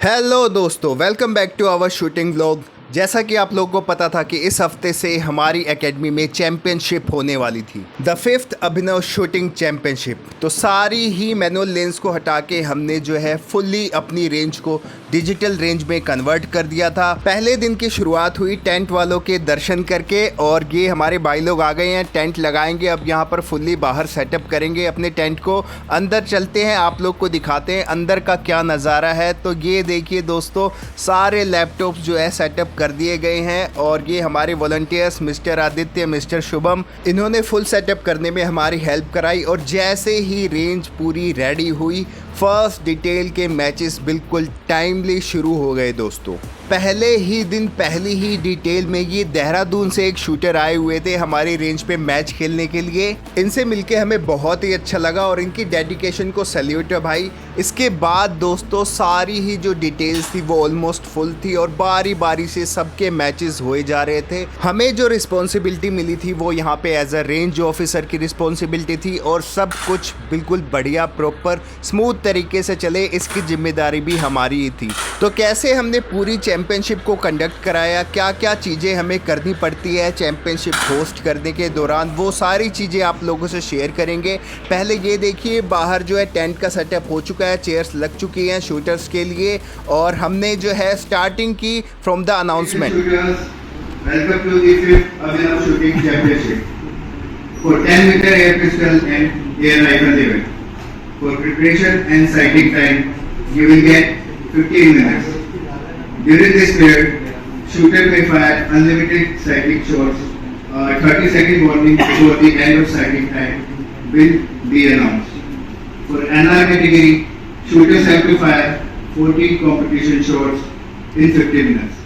Hello दोस्तों, welcome back to our shooting vlog. जैसा कि आप लोगों को पता था कि इस हफ्ते से हमारी एकेडमी में चैंपियनशिप होने वाली थी, the 5th Abhinav shooting championship. तो सारी ही मैनुअल लेंस को हटा के हमने जो है फुल्ली अपनी रेंज को डिजिटल रेंज में कन्वर्ट कर दिया था। पहले दिन की शुरुआत हुई टेंट वालों के दर्शन करके, और ये हमारे भाई लोग आ गए हैं, टेंट लगाएंगे। अब यहाँ पर फुल्ली बाहर सेटअप करेंगे अपने टेंट को। अंदर चलते हैं, आप लोग को दिखाते हैं अंदर का क्या नज़ारा है। तो ये देखिए दोस्तों, सारे लैपटॉप्स जो है सेटअप कर दिए गए हैं, और ये हमारे volunteers mister Aditya, mister Shubham, इन्होंने फुल सेटअप करने में हमारी हेल्प कराई। और जैसे ही रेंज पूरी रेडी हुई, फर्स्ट डिटेल के मैचेस बिल्कुल टाइमली शुरू हो गए दोस्तों। पहले ही दिन पहली ही डिटेल में ये देहरादून से एक शूटर आए हुए थे हमारी रेंज पे मैच खेलने के लिए। इनसे मिलके हमें बहुत ही अच्छा लगा और इनकी डेडिकेशन को सैल्यूट है भाई। इसके बाद दोस्तों सारी ही जो डिटेल्स थी वो ऑलमोस्ट फुल थी, और बारी बारी से सबके मैचेस हुए जा रहे थे। हमें जो रिस्पॉन्सिबिलिटी मिली थी वो यहाँ पे एज अ रेंज ऑफिसर की रिस्पॉन्सिबिलिटी थी, और सब कुछ बिल्कुल बढ़िया प्रॉपर स्मूथ तरीके से चले इसकी जिम्मेदारी भी हमारी ही थी। तो कैसे हमने पूरी चैंपियनशिप को कंडक्ट कराया, क्या क्या चीज़ें हमें करनी पड़ती है चैंपियनशिप होस्ट करने के दौरान, वो सारी चीज़ें आप लोगों से शेयर करेंगे। पहले ये देखिए, बाहर जो है टेंट का सेटअप हो चुका है, चेयर्स लग चुकी हैं शूटर्स के लिए, और हमने जो है स्टार्टिंग की from the announcement. Welcome to the 5th Abhinav shooting championship for 10 metre air pistol and air rifle event. For preparation and sighting time, you will get 15 minutes. During this period, shooter may fire unlimited sighting shots. 30-second warning before the end of sighting time will be announced. For NR category, shooters have to fire 14 competition shots in 15 minutes.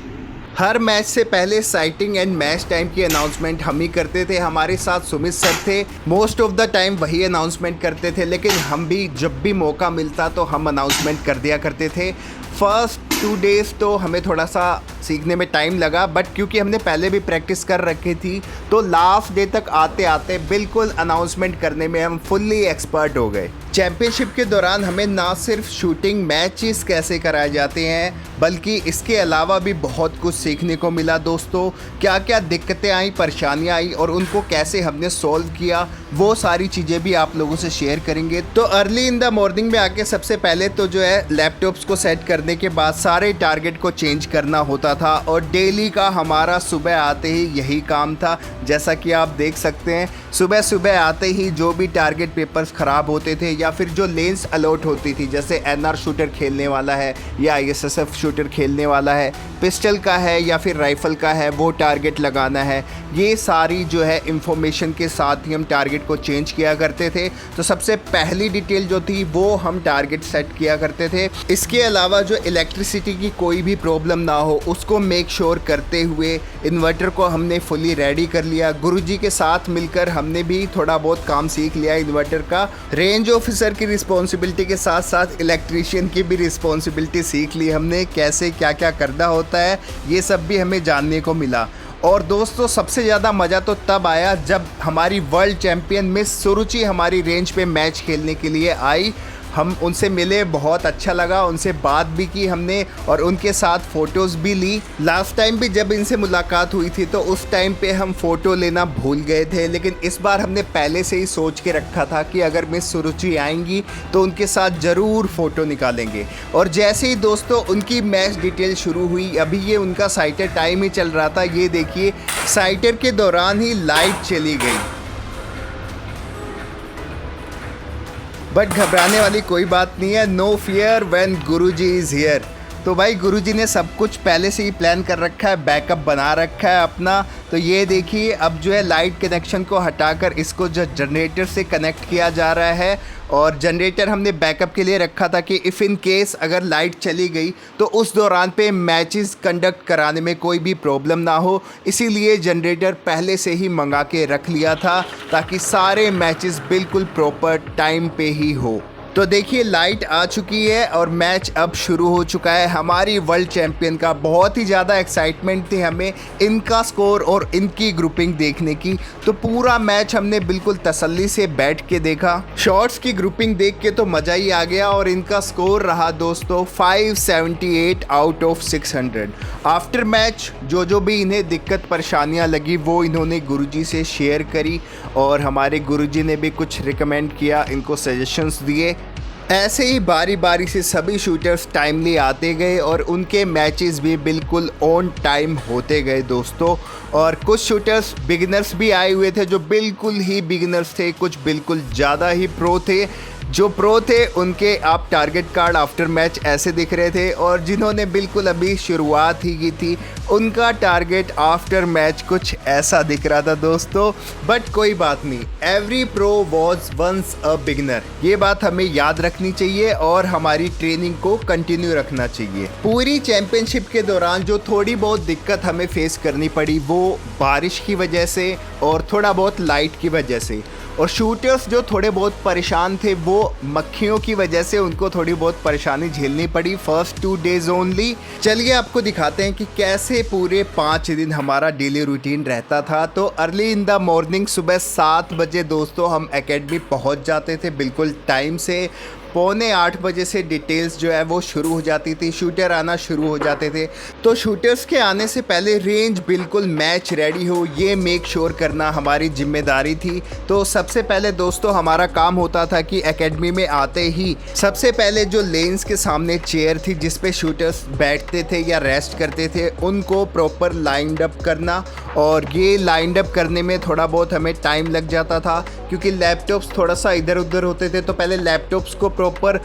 Her match से पहले sighting and match time की announcement हम ही करते थे। हमारे साथ Sumit sir थे, most of the time वही अनाउंसमेंट करते थे, लेकिन हम भी जब भी मौका मिलता तो हम अनाउंसमेंट कर दिया करते थे। फर्स्ट 2 डेज़ तो हमें थोड़ा सा सीखने में टाइम लगा, बट क्योंकि हमने पहले भी प्रैक्टिस कर रखी थी तो लास्ट डे तक आते आते बिल्कुल अनाउंसमेंट करने में हम फुल्ली एक्सपर्ट हो गए। चैंपियनशिप के दौरान हमें ना सिर्फ शूटिंग मैचेस कैसे कराए जाते हैं, बल्कि इसके अलावा भी बहुत कुछ सीखने को मिला दोस्तों। क्या क्या दिक्कतें आई, परेशानियां आई, और उनको कैसे हमने सॉल्व किया, वो सारी चीज़ें भी आप लोगों से शेयर करेंगे। तो अर्ली इन द मॉर्निंग में आके सबसे पहले तो जो है लैपटॉप्स को सेट करने के बाद सारे टारगेट को चेंज करना होता था, और डेली का हमारा सुबह आते ही यही काम था। जैसा कि आप देख सकते हैं, सुबह सुबह आते ही जो भी टारगेट पेपर्स ख़राब होते थे, या फिर जो लेंस अलॉट होती थी, जैसे एनआर शूटर खेलने वाला है या आईएसएसएफ शूटर खेलने वाला है, पिस्टल का है या फिर राइफ़ल का है, वो टारगेट लगाना है, ये सारी जो है इंफॉर्मेशन के साथ ही हम टारगेट को चेंज किया करते थे। तो सबसे पहली डिटेल जो थी वो हम टारगेट सेट किया करते थे। इसके अलावा जो इलेक्ट्रिसिटी की कोई भी प्रॉब्लम ना हो उसको मेक श्योर करते हुए इन्वर्टर को हमने फुली रेडी कर लिया। गुरुजी के साथ मिलकर हमने भी थोड़ा बहुत काम सीख लिया इन्वर्टर का। रेंज ऑफिसर की रिस्पॉन्सिबिलिटी के साथ साथ इलेक्ट्रीशियन की भी रिस्पॉन्सिबिलिटी सीख ली हमने, कैसे क्या क्या करना होता है, ये सब भी हमें जानने को मिला। और दोस्तों सबसे ज़्यादा मज़ा तो तब आया जब हमारी वर्ल्ड चैम्पियन मिस सुरुचि हमारी रेंज पे मैच खेलने के लिए आई। हम उनसे मिले, बहुत अच्छा लगा, उनसे बात भी की हमने और उनके साथ फ़ोटोज़ भी ली। लास्ट टाइम भी जब इनसे मुलाकात हुई थी तो उस टाइम पे हम फ़ोटो लेना भूल गए थे, लेकिन इस बार हमने पहले से ही सोच के रखा था कि अगर मिस सुरुचि आएंगी तो उनके साथ ज़रूर फ़ोटो निकालेंगे। और जैसे ही दोस्तों उनकी मैच डिटेल शुरू हुई, अभी ये उनका साइटर टाइम ही चल रहा था, ये देखिए साइटर के दौरान ही लाइट चली गई। बट घबराने वाली कोई बात नहीं है, no fear when Guruji is here. तो भाई गुरुजी ने सब कुछ पहले से ही प्लान कर रखा है, बैकअप बना रखा है अपना। तो ये देखिए अब जो है लाइट कनेक्शन को हटाकर इसको जो जनरेटर से कनेक्ट किया जा रहा है, और जनरेटर हमने बैकअप के लिए रखा था कि इफ़ इन केस अगर लाइट चली गई तो उस दौरान पे मैचेस कंडक्ट कराने में कोई भी प्रॉब्लम ना हो। इसीलिए जनरेटर पहले से ही मंगा के रख लिया था ताकि सारे मैचेस बिल्कुल प्रॉपर टाइम पे ही हो। तो देखिए लाइट आ चुकी है और मैच अब शुरू हो चुका है। हमारी वर्ल्ड चैंपियन का बहुत ही ज़्यादा एक्साइटमेंट थी हमें इनका स्कोर और इनकी ग्रुपिंग देखने की। तो पूरा मैच हमने बिल्कुल तसल्ली से बैठ के देखा। शॉट्स की ग्रुपिंग देख के तो मज़ा ही आ गया और इनका स्कोर रहा दोस्तों 578 आउट ऑफ 600। आफ्टर मैच जो भी इन्हें दिक्कत परेशानियां लगी वो इन्होंने गुरुजी से शेयर करी और हमारे गुरुजी ने भी कुछ रिकमेंड किया, इनको सजेशंस दिए। ऐसे ही बारी बारी से सभी शूटर्स टाइमली आते गए और उनके मैचेस भी बिल्कुल ऑन टाइम होते गए दोस्तों। और कुछ शूटर्स बिगिनर्स भी आए हुए थे जो बिल्कुल ही बिगिनर्स थे, कुछ बिल्कुल ज़्यादा ही प्रो थे। जो प्रो थे उनके आप टारगेट कार्ड आफ्टर मैच ऐसे दिख रहे थे और जिन्होंने बिल्कुल अभी शुरुआत ही की थी उनका टारगेट आफ्टर मैच कुछ ऐसा दिख रहा था दोस्तों। बट कोई बात नहीं, every pro was once a beginner, ये बात हमें याद रखनी चाहिए और हमारी ट्रेनिंग को कंटिन्यू रखना चाहिए। पूरी चैंपियनशिप के दौरान जो थोड़ी बहुत दिक्कत हमें फेस करनी पड़ी वो बारिश की वजह से और थोड़ा बहुत लाइट की वजह से, और शूटर्स जो थोड़े बहुत परेशान थे वो मक्खियों की वजह से उनको थोड़ी बहुत परेशानी झेलनी पड़ी फर्स्ट 2 डेज ओनली। चलिए आपको दिखाते हैं कि कैसे पूरे 5 दिन हमारा डेली रूटीन रहता था। तो अर्ली इन द मॉर्निंग सुबह 7 बजे दोस्तों हम एकेडमी पहुंच जाते थे बिल्कुल टाइम से। 7:45 बजे से डिटेल्स जो है वो शुरू हो जाती थी, शूटर आना शुरू हो जाते थे। तो शूटर्स के आने से पहले रेंज बिल्कुल मैच रेडी हो ये मेक श्योर करना हमारी जिम्मेदारी थी। तो सबसे पहले दोस्तों हमारा काम होता था कि एकेडमी में आते ही सबसे पहले जो लेन्स के सामने चेयर थी जिस पे शूटर्स बैठते थे या रेस्ट करते थे उनको प्रॉपर लाइंड अप करना। और ये लाइंड अप करने में थोड़ा बहुत हमें टाइम लग जाता था क्योंकि लैपटॉप्स थोड़ा सा इधर उधर होते थे। तो पहले लैपटॉप्स को प्रॉपर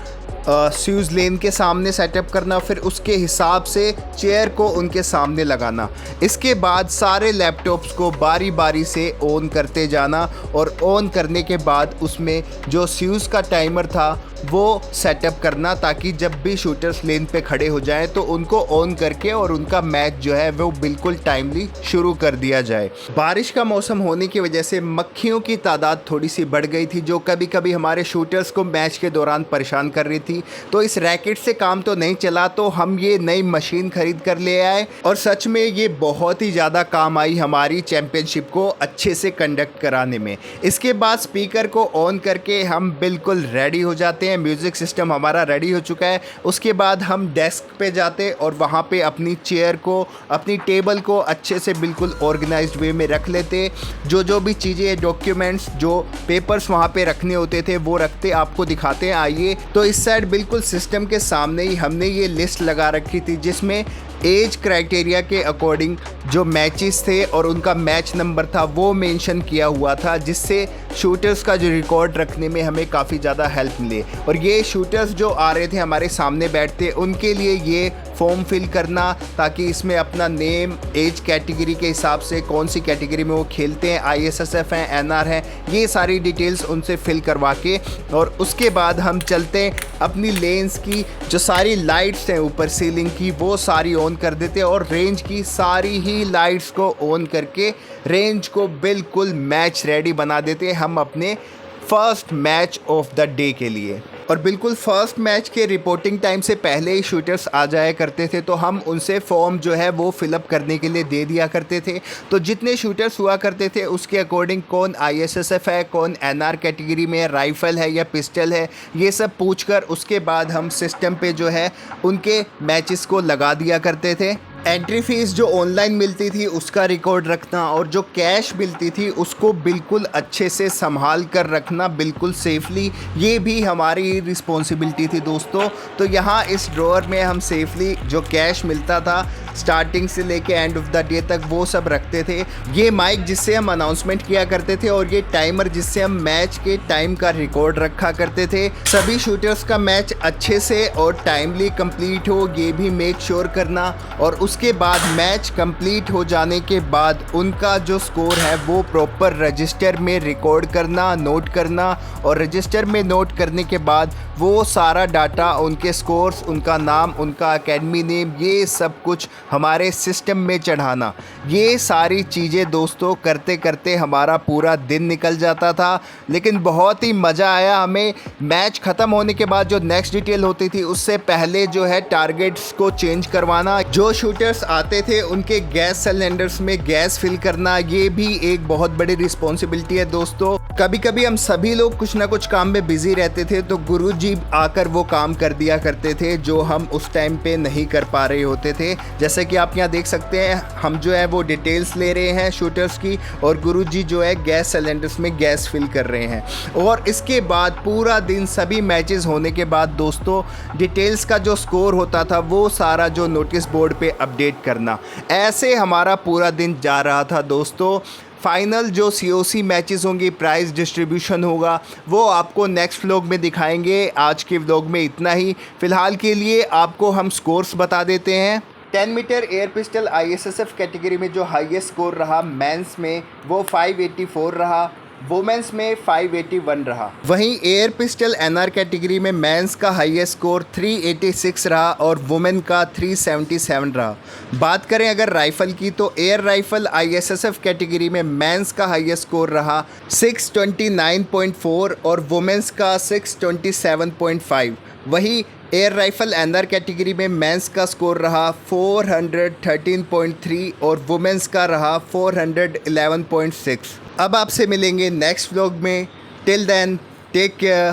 स्यूज लेन के सामने सेटअप करना, फिर उसके हिसाब से चेयर को उनके सामने लगाना। इसके बाद सारे लैपटॉप्स को बारी बारी से ऑन करते जाना और ऑन करने के बाद उसमें जो स्यूज का टाइमर था वो सेटअप करना ताकि जब भी शूटर्स लेन पे खड़े हो जाएं तो उनको ऑन करके और उनका मैच जो है वो बिल्कुल टाइमली शुरू कर दिया जाए। बारिश का मौसम होने की वजह से मक्खियों की तादाद थोड़ी सी बढ़ गई थी जो कभी कभी हमारे शूटर्स को मैच के दौरान परेशान कर रही थी। तो इस रैकेट से काम तो नहीं चला तो हम ये नई मशीन खरीद कर ले आए और सच में ये बहुत ही ज़्यादा काम आई हमारी चैंपियनशिप को अच्छे से कंडक्ट कराने में। इसके बाद स्पीकर को ऑन करके हम बिल्कुल रेडी हो जाते हैं, म्यूज़िक सिस्टम हमारा रेडी हो चुका है। उसके बाद हम डेस्क पे जाते और वहाँ पे अपनी चेयर को अपनी टेबल को अच्छे से बिल्कुल ऑर्गेनाइज्ड वे में रख लेते। जो भी चीज़ें डॉक्यूमेंट्स जो पेपर्स वहाँ पे रखने होते थे वो रखते, आपको दिखाते हैं आइए। तो इस साइड बिल्कुल सिस्टम के सामने ही हमने ये लिस्ट लगा रखी थी जिसमें एज क्राइटेरिया के अकॉर्डिंग जो मैचेस थे और उनका मैच नंबर था वो मेंशन किया हुआ था जिससे शूटर्स का जो रिकॉर्ड रखने में हमें काफ़ी ज़्यादा हेल्प मिले। और ये शूटर्स जो आ रहे थे हमारे सामने बैठते उनके लिए ये फॉर्म फिल करना ताकि इसमें अपना नेम, एज कैटेगरी के हिसाब से कौन सी कैटेगरी में वो खेलते हैं, ISSF हैं, NR हैं, ये सारी डिटेल्स उनसे फिल करवा के और उसके बाद हम चलते हैं अपनी लेंस की जो सारी लाइट्स हैं ऊपर सीलिंग की वो सारी ऑन कर देते और रेंज की सारी ही लाइट्स को ऑन करके रेंज को बिल्कुल मैच रेडी बना देते हम अपने first match of the day के लिए। और बिल्कुल फर्स्ट मैच के रिपोर्टिंग टाइम से पहले ही शूटर्स आ जाया करते थे तो हम उनसे फॉर्म जो है वो फिलअप करने के लिए दे दिया करते थे। तो जितने शूटर्स हुआ करते थे उसके अकॉर्डिंग कौन ISSF है, कौन NR कैटेगरी में राइफ़ल है या पिस्टल है, ये सब पूछकर उसके बाद हम सिस्टम पे जो है उनके मैचेस को लगा दिया करते थे। एंट्री फीस जो ऑनलाइन मिलती थी उसका रिकॉर्ड रखना और जो कैश मिलती थी उसको बिल्कुल अच्छे से संभाल कर रखना बिल्कुल सेफली, ये भी हमारी रिस्पॉन्सिबिलिटी थी दोस्तों। तो यहाँ इस ड्रॉअर में हम सेफली जो कैश मिलता था स्टार्टिंग से लेके एंड ऑफ द डे तक वो सब रखते थे। ये माइक जिससे हम अनाउंसमेंट किया करते थे और ये टाइमर जिससे हम मैच के टाइम का रिकॉर्ड रखा करते थे। सभी शूटर्स का मैच अच्छे से और टाइमली कंप्लीट हो ये भी मेक श्योर करना और उसके बाद मैच कंप्लीट हो जाने के बाद उनका जो स्कोर है वो प्रॉपर रजिस्टर में रिकॉर्ड करना, नोट करना और रजिस्टर में नोट करने के बाद वो सारा डाटा, उनके स्कोर्स, उनका नाम, उनका एकेडमी नेम, ये सब कुछ हमारे सिस्टम में चढ़ाना, ये सारी चीज़ें दोस्तों करते करते हमारा पूरा दिन निकल जाता था। लेकिन बहुत ही मज़ा आया हमें। मैच ख़त्म होने के बाद जो नेक्स्ट डिटेल होती थी उससे पहले जो है टारगेट्स को चेंज करवाना, जो शूटर्स आते थे उनके गैस सिलेंडर्स में गैस फिल करना, ये भी एक बहुत बड़ी रिस्पॉन्सिबिलिटी है दोस्तों। कभी कभी हम सभी लोग कुछ ना कुछ काम में बिजी रहते थे तो गुरुजी आकर वो काम कर दिया करते थे जो हम उस टाइम पे नहीं कर पा रहे होते थे। जैसे कि आप यहाँ देख सकते हैं, हम जो है वो डिटेल्स ले रहे हैं शूटर्स की और गुरुजी जो है गैस सिलेंडर्स में गैस फिल कर रहे हैं। और इसके बाद पूरा दिन सभी मैचेस होने के बाद दोस्तों डिटेल्स का जो स्कोर होता था वो सारा जो नोटिस बोर्ड पे अपडेट करना, ऐसे हमारा पूरा दिन जा रहा था दोस्तों। फाइनल जो COC मैचेस होंगी, प्राइस डिस्ट्रीब्यूशन होगा, वो आपको नेक्स्ट व्लॉग में दिखाएंगे। आज के व्लॉग में इतना ही। फ़िलहाल के लिए आपको हम स्कोर्स बता देते हैं। 10 metre air pistol ISSF category में जो हाईएस्ट स्कोर रहा मेंस में वो 584 रहा, वुमेंस में 581 रहा। वहीं एयर पिस्टल NR कैटेगरी में मेंस का हाईएस्ट स्कोर 386 रहा और वुमेन का 377 रहा। बात करें अगर राइफ़ल की तो एयर राइफ़ल ISSF कैटेगरी में मेंस का हाईएस्ट स्कोर रहा 629.4 और वुमेंस का 627.5। वहीं एयर राइफ़ल NR कैटेगरी में मेंस का स्कोर रहा 413.3 और वुमेंस का रहा 411.6। अब आपसे मिलेंगे नेक्स्ट व्लॉग में। Till then take care,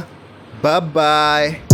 bye bye.